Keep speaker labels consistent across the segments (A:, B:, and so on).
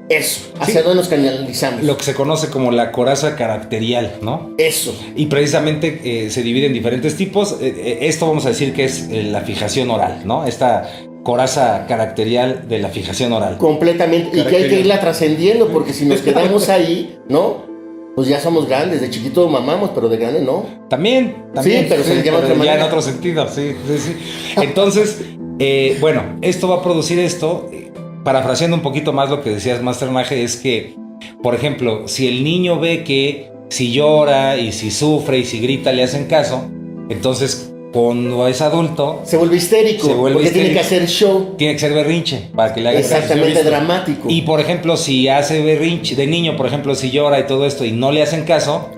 A: Eso, hacia dónde nos canalizamos.
B: Lo que se conoce como la coraza caracterial, ¿no?
A: Eso.
B: Y precisamente se divide en diferentes tipos. Esto vamos a decir que es la fijación oral, ¿no? Esta coraza caracterial de la fijación oral.
A: Completamente. Y que hay que irla trascendiendo, porque si nos quedamos ahí, ¿no? Pues ya somos grandes. De chiquito mamamos, pero de grande no.
B: También.
A: Sí, pero se le llama otra manera.
B: Ya en otro sentido, sí. Entonces, bueno, esto va a producir esto. Parafraseando un poquito más lo que decías, Master Maje, es que, por ejemplo, si el niño ve que si llora y si sufre y si grita le hacen caso, entonces cuando es adulto
A: se vuelve histérico, porque tiene que hacer show.
B: Tiene que ser berrinche para que le haga
A: exactamente
B: caso.
A: Dramático.
B: Y por ejemplo, si hace berrinche de niño, por ejemplo, si llora y todo esto y no le hacen caso,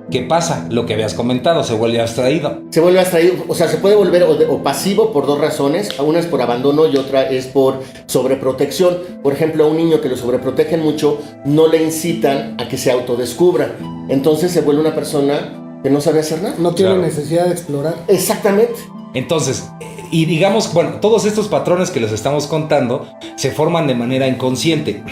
B: ¿qué pasa? Lo que habías comentado, se vuelve abstraído.
A: Se vuelve abstraído, o sea, se puede volver o pasivo por dos razones. Una es por abandono y otra es por sobreprotección. Por ejemplo, a un niño que lo sobreprotegen mucho, no le incitan a que se autodescubra. Entonces se vuelve una persona que no sabe hacer nada.
C: No tiene necesidad de explorar.
A: Exactamente.
B: Entonces, y digamos, bueno, todos estos patrones que les estamos contando se forman de manera inconsciente.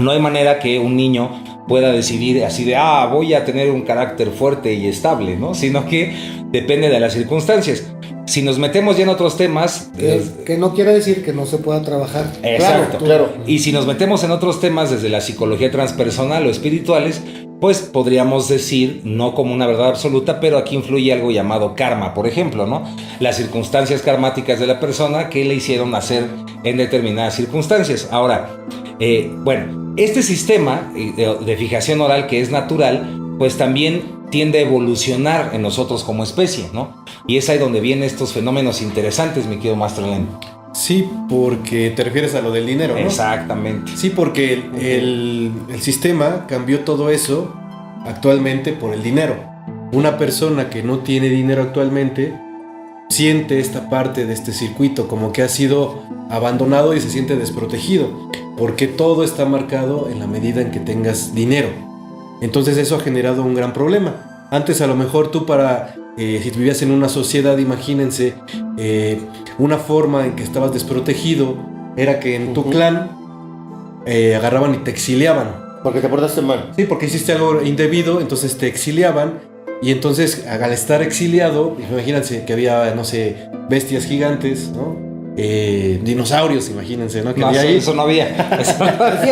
B: No hay manera que un niño pueda decidir así de, voy a tener un carácter fuerte y estable, ¿no? Sino que depende de las circunstancias. Si nos metemos ya en otros temas...
C: Que no quiere decir que no se pueda trabajar.
B: Exacto,
A: claro.
B: Y si nos metemos en otros temas desde la psicología transpersonal o espirituales, pues podríamos decir, no como una verdad absoluta, pero aquí influye algo llamado karma, por ejemplo, ¿no? Las circunstancias karmáticas de la persona que le hicieron nacer en determinadas circunstancias. Ahora, bueno, este sistema de fijación oral que es natural, pues también tiende a evolucionar en nosotros como especie, ¿no? Y es ahí donde vienen estos fenómenos interesantes, mi querido Master Len.
D: Sí, porque te refieres a lo del dinero, ¿no?
B: Exactamente.
D: Sí, porque el sistema cambió todo eso actualmente por el dinero. Una persona que no tiene dinero actualmente siente esta parte de este circuito como que ha sido abandonado y se siente desprotegido, porque todo está marcado en la medida en que tengas dinero. Entonces eso ha generado un gran problema. Antes a lo mejor tú si vivías en una sociedad, imagínense, una forma en que estabas desprotegido era que en tu clan agarraban y te exiliaban.
A: Porque te portaste mal.
D: Sí, porque hiciste algo indebido, entonces te exiliaban. Y entonces al estar exiliado, imagínense que había, no sé, bestias gigantes, ¿no? Dinosaurios, imagínense, ¿no? Que había ahí.
B: Eso no había.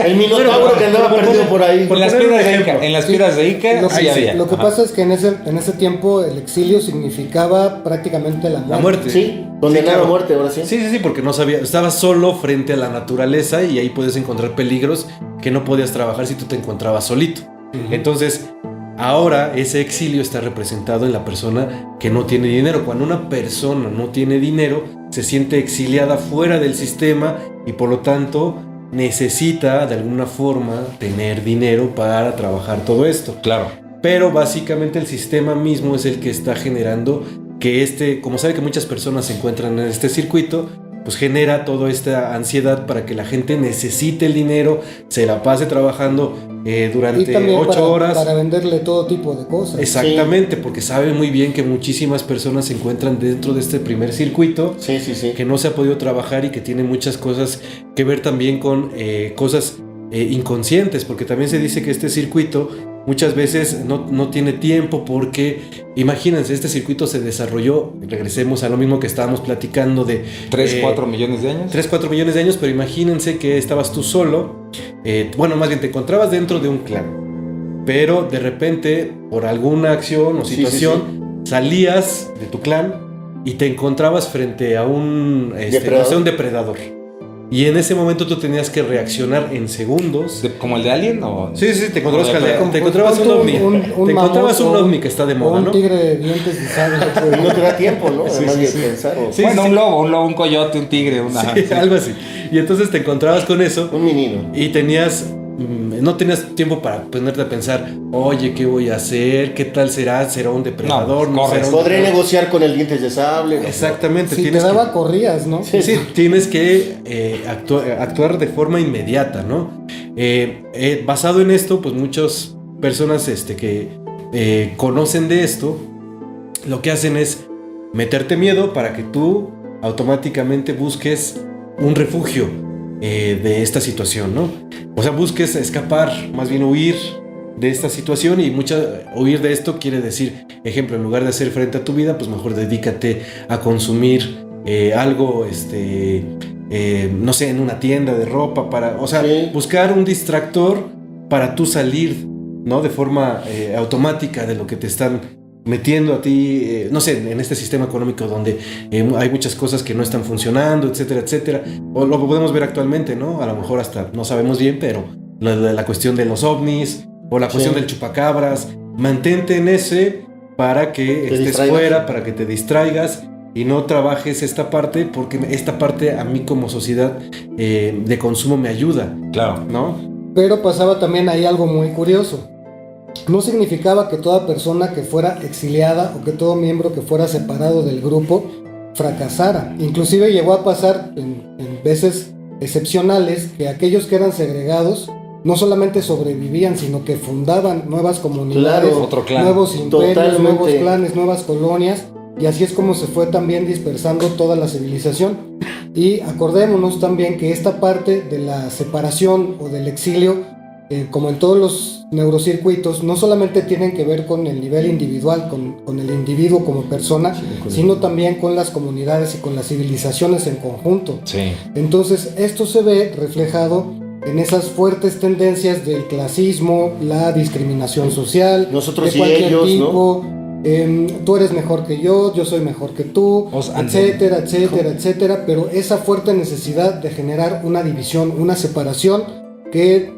A: El minotauro que andaba perdido por ahí.
B: En las piedras de Ica, sí había.
C: Lo que pasa es que en ese tiempo el exilio significaba prácticamente la muerte.
D: La muerte.
A: Sí, condenado a muerte, ahora sí.
D: Sí, porque no sabía, estabas solo frente a la naturaleza y ahí puedes encontrar peligros que no podías trabajar si tú te encontrabas solito. Entonces, ahora ese exilio está representado en la persona que no tiene dinero. Cuando una persona no tiene dinero, se siente exiliada fuera del sistema y por lo tanto necesita de alguna forma tener dinero para trabajar todo esto.
B: Claro.
D: Pero básicamente el sistema mismo es el que está generando que como sabe que muchas personas se encuentran en este circuito, pues genera toda esta ansiedad para que la gente necesite el dinero, se la pase trabajando durante 8 horas.
C: Para venderle todo tipo de cosas.
D: Exactamente, porque sabe muy bien que muchísimas personas se encuentran dentro de este primer circuito, que no se ha podido trabajar y que tiene muchas cosas que ver también con cosas inconscientes, porque también se dice que este circuito muchas veces no tiene tiempo porque, imagínense, este circuito se desarrolló, regresemos a lo mismo que estábamos platicando de
B: 3-4 millones de años.
D: 3-4 millones de años, pero imagínense que estabas tú solo, más bien te encontrabas dentro de un clan, pero de repente, por alguna acción o situación, salías de tu clan y te encontrabas frente a un depredador. Y en ese momento tú tenías que reaccionar en segundos.
B: ¿Como el de Alien? ¿O?
D: Sí, te encontrabas un ovni. Te encontrabas un ovni que está de moda, ¿no?
C: Un tigre de dientes y sable.
A: Y no te da tiempo, ¿no? Además de pensar.
B: Un lobo, un coyote, un tigre,
D: algo así. Y entonces te encontrabas con eso.
A: Un menino.
D: Y no tenías tiempo para ponerte a pensar, oye, ¿qué voy a hacer? ¿Qué tal será? ¿Será un depredador?
A: Podré negociar con el dientes de sable.
D: Exactamente.
C: Si te daba, corrías, ¿no?
D: Sí, tienes que actuar de forma inmediata, ¿no? Basado en esto, pues muchas personas que conocen de esto, lo que hacen es meterte miedo para que tú automáticamente busques un refugio. de esta situación, ¿no? O sea, busques escapar, más bien huir de esta situación, y huir de esto quiere decir, ejemplo, en lugar de hacer frente a tu vida, pues mejor dedícate a consumir algo, no sé, en una tienda de ropa, o sea, buscar un distractor para tú salir, ¿no? De forma automática de lo que te están metiendo a ti, no sé, en este sistema económico donde hay muchas cosas que no están funcionando, etcétera, etcétera. O lo podemos ver actualmente, ¿no? A lo mejor hasta no sabemos bien, pero la cuestión de los ovnis o la cuestión del chupacabras, mantente en ese para que estés fuera, para que te distraigas y no trabajes esta parte, porque esta parte a mí como sociedad de consumo me ayuda.
B: Claro.
D: ¿No?
C: Pero pasaba también ahí algo muy curioso. No significaba que toda persona que fuera exiliada o que todo miembro que fuera separado del grupo fracasara. Inclusive llegó a pasar en veces excepcionales que aquellos que eran segregados no solamente sobrevivían, sino que fundaban nuevas comunidades,
B: otro clan.
C: nuevos imperios,
A: Totalmente.
C: nuevos clanes, nuevas colonias, y así es como se fue también dispersando toda la civilización. Y acordémonos también que esta parte de la separación o del exilio, como en todos los neurocircuitos, no solamente tienen que ver con el nivel individual, con el individuo como persona, sino también con las comunidades y con las civilizaciones en conjunto.
B: Sí.
C: Entonces esto se ve reflejado en esas fuertes tendencias del clasismo, la discriminación social,
A: Nosotros
C: de
A: y
C: cualquier
A: ellos,
C: tipo, tú eres mejor que yo soy mejor que tú, etcétera, etcétera, etcétera, pero esa fuerte necesidad de generar una división, una separación que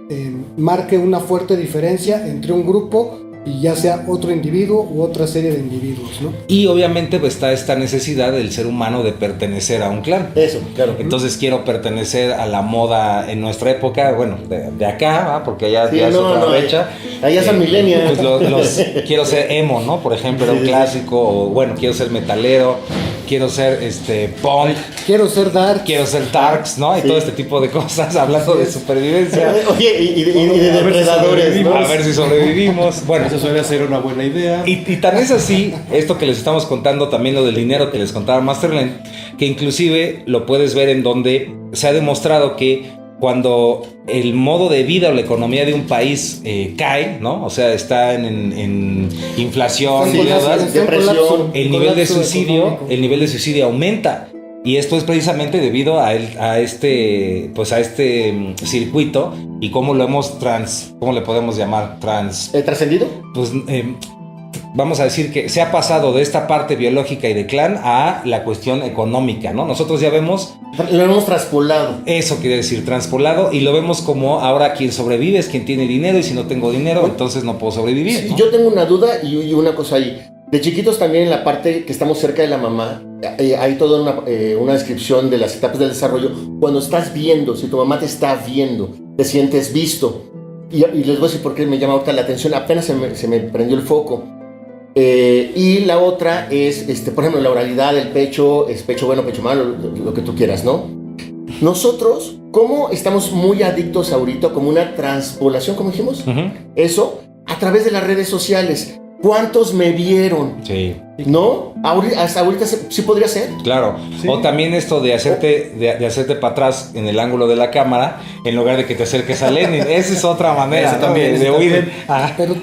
C: marque una fuerte diferencia entre un grupo y ya sea otro individuo u otra serie de individuos, ¿no?
B: Y obviamente pues, está esta necesidad del ser humano de pertenecer a un clan.
A: Eso, claro.
B: Entonces quiero pertenecer a la moda en nuestra época, bueno, de acá, ¿va? Porque allá ya es otra brecha.
A: Allá son millennials.
B: Pues quiero ser emo, ¿no? Por ejemplo, era un clásico, o bueno, quiero ser metalero, quiero ser punk,
C: Quiero ser dark.
B: quiero ser darks, ¿no? Y todo este tipo de cosas, hablando de supervivencia.
A: Oye, y de depredadores, ¿no?
B: A ver si sobrevivimos. Bueno,
D: Eso suele ser una buena idea.
B: y tan es así, esto que les estamos contando, también lo del dinero que les contaba Masterland, que inclusive lo puedes ver en donde se ha demostrado que cuando el modo de vida o la economía de un país cae, ¿no? O sea, está en inflación,
A: Sí,
B: deudas,
A: depresión,
B: el nivel de suicidio aumenta. Y esto es precisamente debido a este circuito y cómo lo hemos ¿cómo le podemos llamar?
A: ¿Trascendido?
B: Pues vamos a decir que se ha pasado de esta parte biológica y de clan a la cuestión económica, ¿no? Nosotros ya vemos...
A: Lo hemos traspolado.
B: Eso quiere decir transpolado, y lo vemos como ahora quien sobrevive es quien tiene dinero, y si no tengo dinero, entonces no puedo sobrevivir, ¿no?
A: Yo tengo una duda y una cosa ahí. De chiquitos también en la parte que estamos cerca de la mamá, hay toda una descripción de las etapas del desarrollo. Cuando estás viendo, si tu mamá te está viendo, te sientes visto. Y les voy a decir por qué me llama ahorita la atención, apenas se me prendió el foco. Y la otra es, por ejemplo, la oralidad, el pecho, es pecho bueno, pecho malo, lo que tú quieras, ¿no? Nosotros, ¿cómo estamos muy adictos ahorita como una transpolación, como dijimos?
B: Uh-huh.
A: Eso, a través de las redes sociales. ¿Cuántos me vieron?
B: Sí.
A: ¿No? Hasta ahorita sí podría ser.
B: Claro. Sí. O también esto de hacerte para atrás en el ángulo de la cámara en lugar de que te acerques a Lenin. Esa es otra manera, ¿no?
D: también,
B: de huir.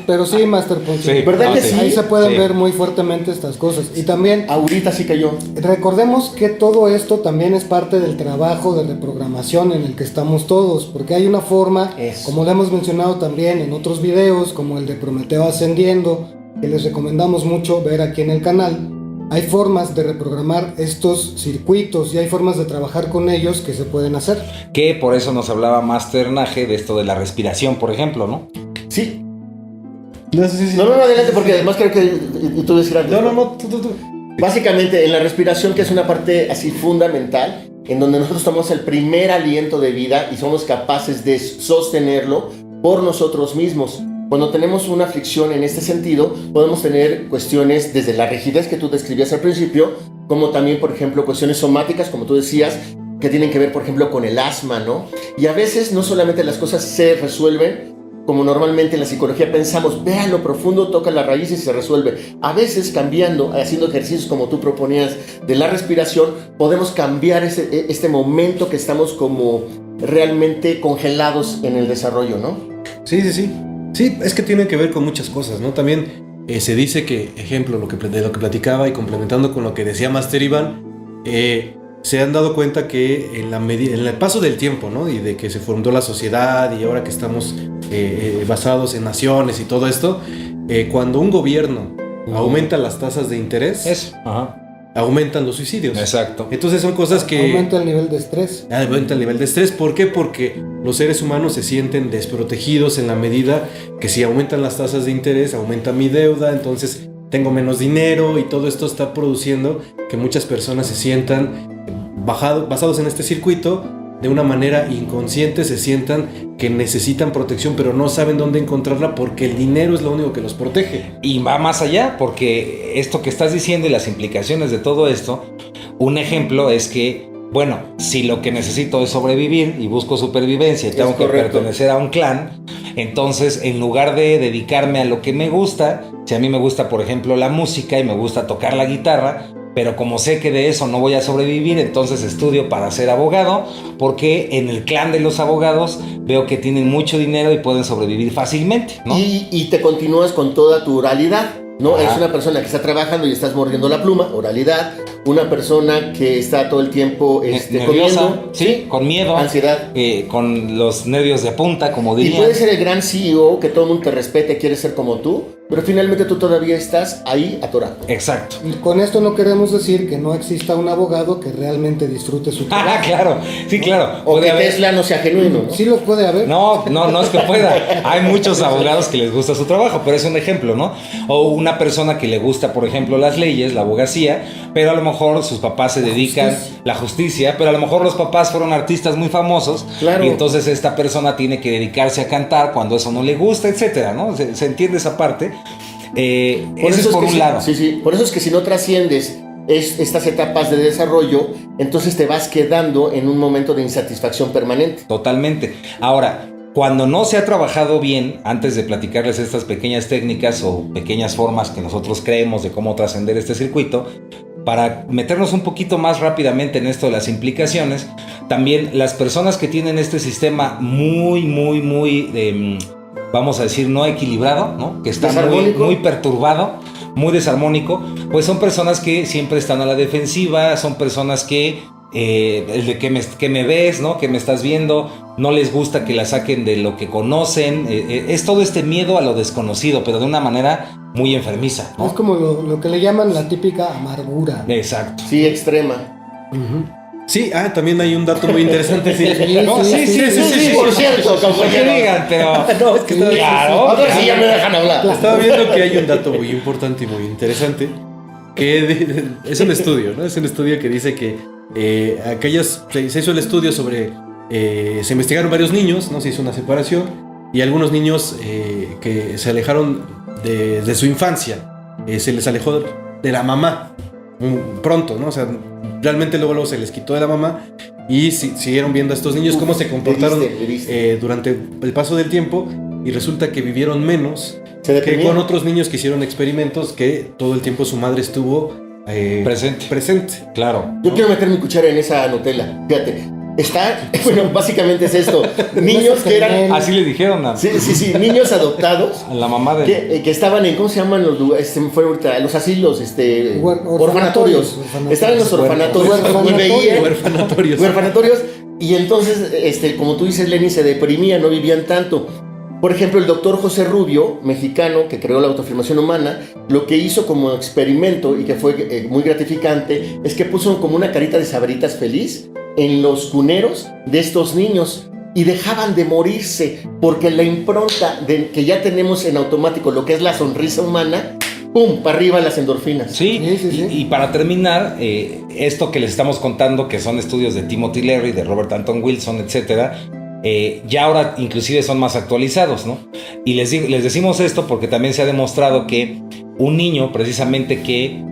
C: Pero sí, Master Punch.
B: Sí,
A: ¿verdad que sí?
C: Ahí se pueden
B: Sí.
C: ver muy fuertemente estas cosas. Y también
A: Ahorita sí cayó.
C: recordemos que todo esto también es parte del trabajo de reprogramación en el que estamos todos, porque hay una forma, como lo hemos mencionado también en otros videos, como el de Prometeo Ascendiendo, que les recomendamos mucho ver aquí en el canal. Hay formas de reprogramar estos circuitos y hay formas de trabajar con ellos que se pueden hacer.
B: Que por eso nos hablaba Master Nage de esto de la respiración, por ejemplo, ¿no?
A: Sí.
D: No,
A: adelante, porque además creo que tú decir algo.
D: No, tú.
A: Básicamente, en la respiración, que es una parte así fundamental, en donde nosotros tomamos el primer aliento de vida y somos capaces de sostenerlo por nosotros mismos. Cuando tenemos una aflicción en este sentido, podemos tener cuestiones desde la rigidez que tú describías al principio, como también, por ejemplo, cuestiones somáticas, como tú decías, que tienen que ver, por ejemplo, con el asma, ¿no? Y a veces no solamente las cosas se resuelven, como normalmente en la psicología pensamos, ve a lo profundo, toca las raíces y se resuelve. A veces cambiando, haciendo ejercicios como tú proponías de la respiración, podemos cambiar este momento que estamos como realmente congelados en el desarrollo, ¿no?
D: Sí. Sí, es que tiene que ver con muchas cosas, ¿no? También se dice que, ejemplo, de lo que platicaba y complementando con lo que decía Master Iván, se han dado cuenta que en el paso del tiempo, ¿no? Y de que se fundó la sociedad y ahora que estamos basados en naciones y todo esto, cuando un gobierno aumenta las tasas de interés,
B: Eso. Ajá.
D: aumentan los suicidios.
B: Exacto.
D: Entonces son cosas que...
C: Aumenta el nivel de estrés.
D: Aumenta el nivel de estrés. ¿Por qué? Porque los seres humanos se sienten desprotegidos en la medida que si aumentan las tasas de interés, aumenta mi deuda, entonces tengo menos dinero y todo esto está produciendo que muchas personas se sientan basados en este circuito de una manera inconsciente, se sientan que necesitan protección pero no saben dónde encontrarla porque el dinero es lo único que los protege.
B: Y va más allá, porque esto que estás diciendo y las implicaciones de todo esto, un ejemplo es que, bueno, si lo que necesito es sobrevivir y busco supervivencia y tengo que pertenecer a un clan, entonces en lugar de dedicarme a lo que me gusta, si a mí me gusta por ejemplo la música y me gusta tocar la guitarra, pero como sé que de eso no voy a sobrevivir, entonces estudio para ser abogado, porque en el clan de los abogados veo que tienen mucho dinero y pueden sobrevivir fácilmente, ¿no?
A: Y te continúas con toda tu oralidad, ¿no?
B: Ajá.
A: Eres una persona que está trabajando y estás mordiendo la pluma, oralidad. Una persona que está todo el tiempo
B: Nerviosa,
A: comiendo,
B: sí, con miedo,
A: ansiedad.
B: con los nervios de punta, como
A: Y
B: dirían.
A: puedes ser el gran CEO, que todo el mundo te respete, quiere ser como tú, pero finalmente tú todavía estás ahí atorado.
B: Exacto.
C: Y con esto no queremos decir que no exista un abogado que realmente disfrute su trabajo.
B: Ah, claro, sí, claro.
A: O
B: Puede
A: que
B: haber.
A: Tesla no sea genuino, ¿no?
C: Sí los puede haber.
B: No es que pueda. Hay muchos abogados que les gusta su trabajo, pero es un ejemplo, ¿no? O una persona que le gusta, por ejemplo, las leyes, la abogacía, pero a lo mejor sus papás se dedican la justicia, pero a lo mejor los papás fueron artistas muy famosos,
A: Claro.
B: y entonces esta persona tiene que dedicarse a cantar cuando eso no le gusta, etcétera, ¿no? Se entiende esa parte. Eso es por un lado.
A: Sí, por eso es que si no trasciendes estas etapas de desarrollo, entonces te vas quedando en un momento de insatisfacción permanente.
B: Totalmente. Ahora, cuando no se ha trabajado bien, antes de platicarles estas pequeñas técnicas o pequeñas formas que nosotros creemos de cómo trascender este circuito, para meternos un poquito más rápidamente en esto de las implicaciones, también las personas que tienen este sistema muy, vamos a decir, no equilibrado, ¿no? Que está muy perturbado, muy desarmónico, pues son personas que siempre están a la defensiva, son personas que el de que me ves, ¿no? Que me estás viendo, no les gusta que la saquen de lo que conocen, es todo este miedo a lo desconocido, pero de una manera muy enfermiza, ¿no?
C: Es como lo que le llaman la típica amargura.
B: Exacto.
A: Sí, extrema.
D: Sí, también hay un dato muy interesante. Sí,
B: Sí,
A: por cierto,
B: que
A: compañero.
B: digan, pero
D: No, es que estaba,
B: claro,
A: Ahora sí ya me dejan hablar.
D: estaba viendo que hay un dato muy importante y muy interesante, que es un estudio, ¿no? Es un estudio que dice que se hizo el estudio sobre, se investigaron varios niños, ¿no? Se hizo una separación y algunos niños que se alejaron de su infancia, se les alejó de la mamá pronto, ¿no? O sea, realmente luego se les quitó de la mamá y siguieron viendo a estos niños cómo se comportaron
A: le diste.
D: durante el paso del tiempo y resulta que vivieron menos
A: Se
D: que
A: deprimían.
D: con otros niños que hicieron experimentos que todo el tiempo su madre estuvo presente.
B: claro.
A: Yo quiero meter mi cuchara en esa Nutella. Fíjate. Bueno, básicamente es esto. Niños que eran.
B: Así le dijeron a
A: Sí, niños adoptados.
B: la mamá de...
A: Que estaban en, ¿cómo se llaman los lugares? Fue ahorita, los asilos, orfanatorios. Estaban en los orfanatorios y veían huerfanatorios. Y entonces, como tú dices, Lenny, se deprimían, no vivían tanto. Por ejemplo, el doctor José Rubio, mexicano, que creó la autoafirmación humana, lo que hizo como experimento y que fue muy gratificante es que puso como una carita de sabritas feliz en los cuneros de estos niños y dejaban de morirse porque la impronta que ya tenemos en automático, lo que es la sonrisa humana, ¡pum!, para arriba las endorfinas.
B: Sí. Y para terminar, esto que les estamos contando, que son estudios de Timothy Leary, de Robert Anton Wilson, etcétera, ya ahora inclusive son más actualizados, ¿no? Y les decimos esto porque también se ha demostrado que un niño precisamente que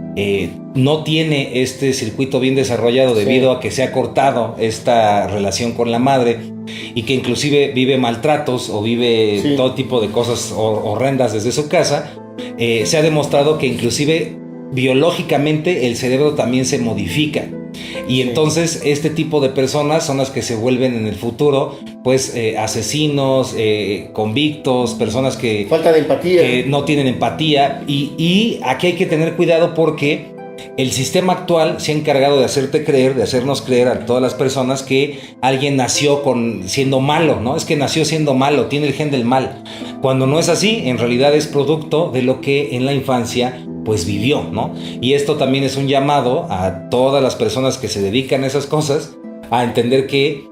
B: no tiene este circuito bien desarrollado debido a que se ha cortado esta relación con la madre y que inclusive vive maltratos o vive todo tipo de cosas horrendas desde su casa, se ha demostrado que inclusive biológicamente el cerebro también se modifica. Y entonces este tipo de personas son las que se vuelven en el futuro, pues asesinos, convictos, personas que...
A: Falta de empatía.
B: Que no tienen empatía. Y aquí hay que tener cuidado porque el sistema actual se ha encargado de hacerte creer, de hacernos creer a todas las personas que alguien nació siendo malo, ¿no? Es que nació siendo malo, tiene el gen del mal. Cuando no es así, en realidad es producto de lo que en la infancia pues vivió, ¿no? Y esto también es un llamado a todas las personas que se dedican a esas cosas a entender que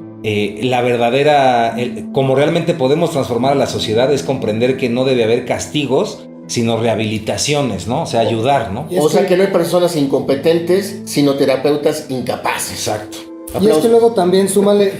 B: la verdadera, como realmente podemos transformar a la sociedad es comprender que no debe haber castigos, sino rehabilitaciones, ¿no? O sea, ayudar, ¿no?
A: O sea, que no hay personas incompetentes, sino terapeutas incapaces.
B: Exacto.
C: Y es que luego también súmale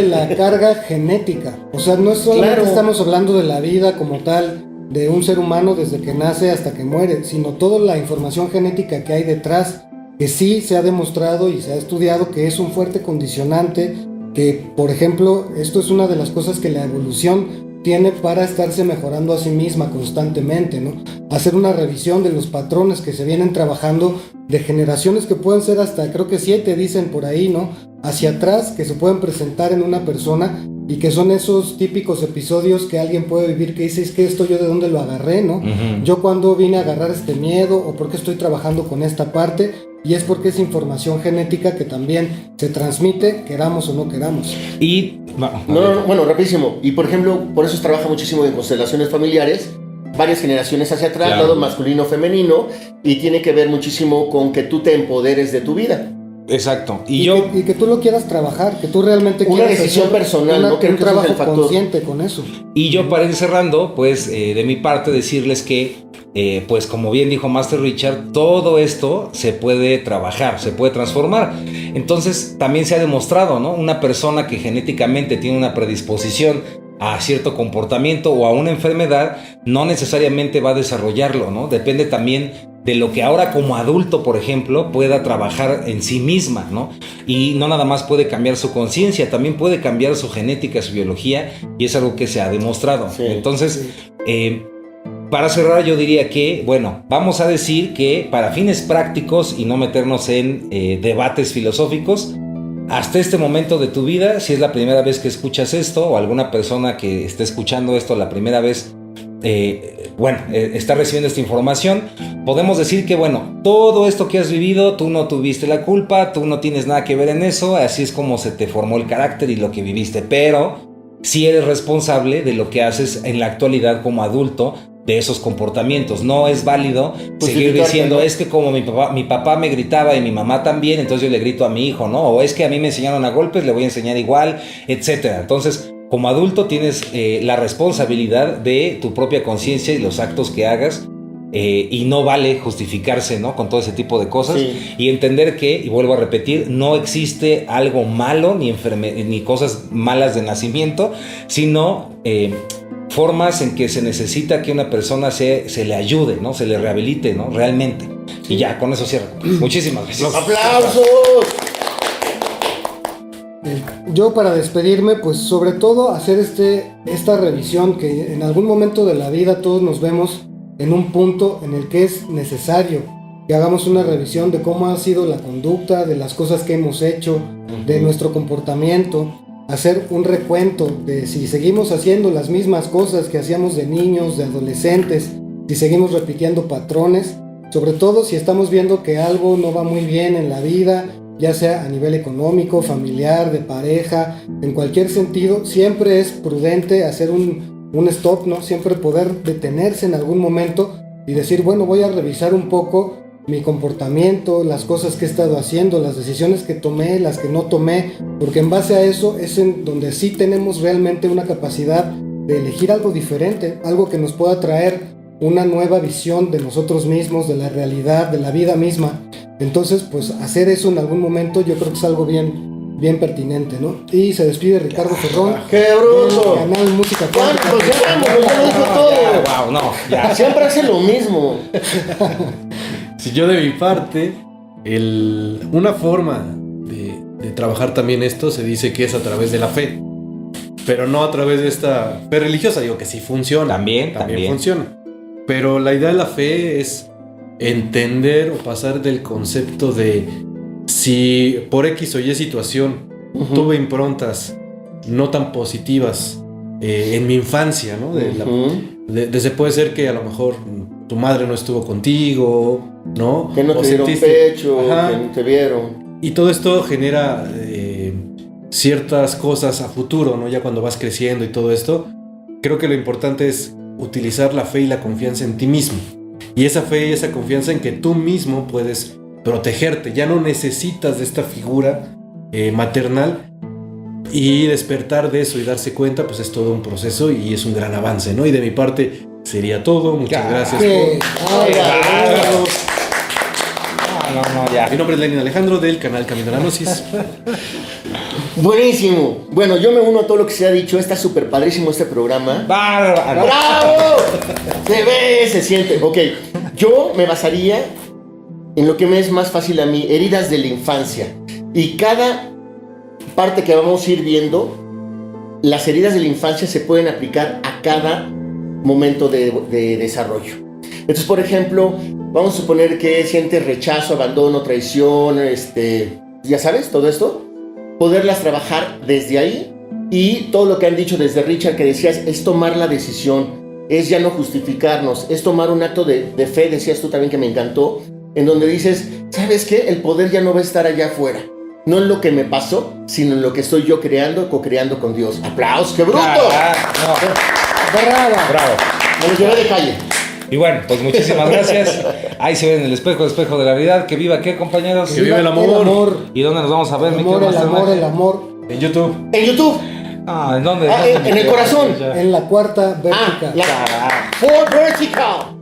C: la carga genética. O sea, no es solamente
A: Claro.
C: estamos hablando de la vida como tal, de un ser humano desde que nace hasta que muere, sino toda la información genética que hay detrás, que sí se ha demostrado y se ha estudiado que es un fuerte condicionante, que, por ejemplo, esto es una de las cosas que la evolución tiene para estarse mejorando a sí misma constantemente, ¿no? Hacer una revisión de los patrones que se vienen trabajando de generaciones que pueden ser hasta, creo que 7, dicen por ahí, ¿no? Hacia atrás, que se pueden presentar en una persona y que son esos típicos episodios que alguien puede vivir que dice, es que esto yo de dónde lo agarré, ¿no?
B: Uh-huh.
C: Yo cuando vine a agarrar este miedo o por qué estoy trabajando con esta parte, y es porque es información genética que también se transmite, queramos o no queramos.
B: Y...
A: Bueno, rapidísimo. Y por ejemplo, por eso se trabaja muchísimo en constelaciones familiares, varias generaciones hacia atrás,
B: Claro.
A: lado masculino, femenino, y tiene que ver muchísimo con que tú te empoderes de tu vida.
B: Exacto.
C: Y que tú lo quieras trabajar, que tú realmente
A: Una
C: quieras
A: decisión
C: hacer
A: personal, ¿no? Creo
C: un
A: que ese es el
C: trabajo
A: factor.
C: consciente con eso.
B: Y yo para ir cerrando, pues de mi parte decirles que, pues como bien dijo Master Richard, todo esto se puede trabajar, se puede transformar. Entonces también se ha demostrado, ¿no? Una persona que genéticamente tiene una predisposición a cierto comportamiento o a una enfermedad, no necesariamente va a desarrollarlo, ¿no? Depende también de lo que ahora como adulto, por ejemplo, pueda trabajar en sí misma, ¿no? Y no nada más puede cambiar su conciencia, también puede cambiar su genética, su biología, y es algo que se ha demostrado.
A: Sí.
B: Entonces, para cerrar yo diría que, bueno, vamos a decir que para fines prácticos y no meternos en debates filosóficos, hasta este momento de tu vida, si es la primera vez que escuchas esto o alguna persona que esté escuchando esto la primera vez, está recibiendo esta información, podemos decir que, bueno, todo esto que has vivido, tú no tuviste la culpa, tú no tienes nada que ver en eso, así es como se te formó el carácter y lo que viviste, pero sí eres responsable de lo que haces en la actualidad como adulto, de esos comportamientos. No es válido seguir diciendo, ¿no? Es que como mi papá me gritaba y mi mamá también, entonces yo le grito a mi hijo, ¿no? O es que a mí me enseñaron a golpes, le voy a enseñar igual, etcétera. Entonces, como adulto tienes la responsabilidad de tu propia conciencia y los actos que hagas, y no vale justificarse, ¿no? Con todo ese tipo de cosas, sí. Y entender que, y vuelvo a repetir, no existe algo malo ni cosas malas de nacimiento, sino formas en que se necesita que una persona se le ayude, ¿no? Se le rehabilite, ¿no? Realmente. Sí. Y ya, con eso cierro. Muchísimas gracias.
A: ¡Aplausos!
C: Yo para despedirme, pues sobre todo hacer esta revisión que en algún momento de la vida todos nos vemos en un punto en el que es necesario que hagamos una revisión de cómo ha sido la conducta, de las cosas que hemos hecho, de nuestro comportamiento, hacer un recuento de si seguimos haciendo las mismas cosas que hacíamos de niños, de adolescentes, si seguimos repitiendo patrones, sobre todo si estamos viendo que algo no va muy bien en la vida, ya sea a nivel económico, familiar, de pareja, en cualquier sentido, siempre es prudente hacer un stop, ¿no? Siempre poder detenerse en algún momento y decir, bueno, voy a revisar un poco mi comportamiento, las cosas que he estado haciendo, las decisiones que tomé, las que no tomé, porque en base a eso es en donde sí tenemos realmente una capacidad de elegir algo diferente, algo que nos pueda traer una nueva visión de nosotros mismos, de la realidad, de la vida misma. Entonces, pues hacer eso en algún momento yo creo que es algo bien pertinente, ¿no? Y se despide Ricardo Ferrón.
A: ¡Qué bruto!
C: Canal Música
A: Cuántos, ya lo dijo todo.
B: Wow, no, ya.
A: Siempre hace lo mismo.
D: Si yo de mi parte, una forma de trabajar también esto se dice que es a través de la fe, pero no a través de esta fe religiosa, digo que sí funciona. También funciona. Pero la idea de la fe es entender o pasar del concepto de si por X o Y situación tuve improntas no tan positivas en mi infancia, ¿no? Desde puede ser que a lo mejor tu madre no estuvo contigo, ¿no?
A: Que no te dieron pecho, que no te vieron.
D: Y todo esto genera ciertas cosas a futuro, ¿no? Ya cuando vas creciendo y todo esto, creo que lo importante es utilizar la fe y la confianza en ti mismo. Y esa fe y esa confianza en que tú mismo puedes protegerte. Ya no necesitas de esta figura maternal, y despertar de eso y darse cuenta, pues es todo un proceso y es un gran avance, ¿no? Y de mi parte sería todo. Muchas gracias.
B: Ya.
D: Mi nombre es Lenin Alejandro del canal Camino a la Gnosis.
A: Buenísimo. Bueno, yo me uno a todo lo que se ha dicho. Está súper padrísimo este programa.
B: ¡Bárbaro!
A: ¡Bravo! Se ve, se siente. Ok, yo me basaría en lo que me es más fácil a mí, heridas de la infancia. Y cada parte que vamos a ir viendo, las heridas de la infancia se pueden aplicar a cada momento de desarrollo. Entonces, por ejemplo, vamos a suponer que sientes rechazo, abandono, traición, ya sabes, todo esto, poderlas trabajar desde ahí. Y todo lo que han dicho desde Richard, que decías, es tomar la decisión, es ya no justificarnos, es tomar un acto de fe, decías tú también que me encantó, en donde dices, ¿sabes qué? El poder ya no va a estar allá afuera. No en lo que me pasó, sino en lo que estoy yo creando, co-creando con Dios. ¡Aplausos! ¡Qué bruto!
B: Bravo.
A: Me lo llevé de calle.
B: Y bueno, pues muchísimas gracias. Ahí se ve en el espejo de la realidad. Que viva, ¿qué, compañeros?
D: Que viva el amor.
B: ¿Y dónde nos vamos a ver,
C: El
B: mi
C: amor,
B: querido
C: el
B: Master
C: amor,
B: Mike?
C: el amor.
D: En YouTube.
A: En YouTube.
B: Ah, ¿en dónde?
A: En el corazón.
C: En la cuarta vertical.
A: For vertical.